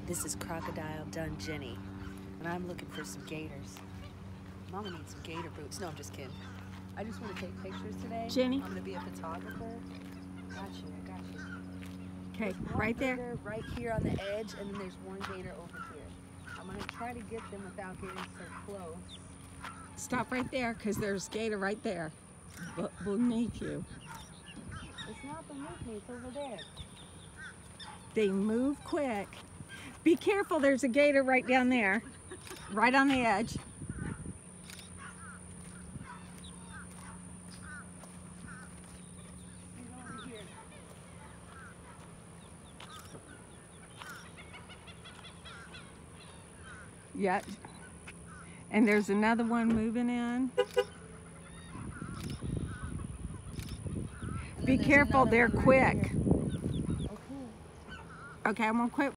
This is Crocodile Dungenny, and I'm looking for some gators. Mama needs some gator boots. No, I'm just kidding. I just want to take pictures today. Jenny? I'm going to be a photographer. Got you, I got you. Okay, right there. Right here on the edge, and then there's one gator over here. I'm going to try to get them without getting so close. Stop right there, because there's gator right there. Beneath you. It's not beneath me, it's over there. They move quick. Be careful, there's a gator right down there. Right on the edge. He's over here. Yep. And there's another one moving in. Be careful, they're quick. Okay. Okay, I'm gonna quit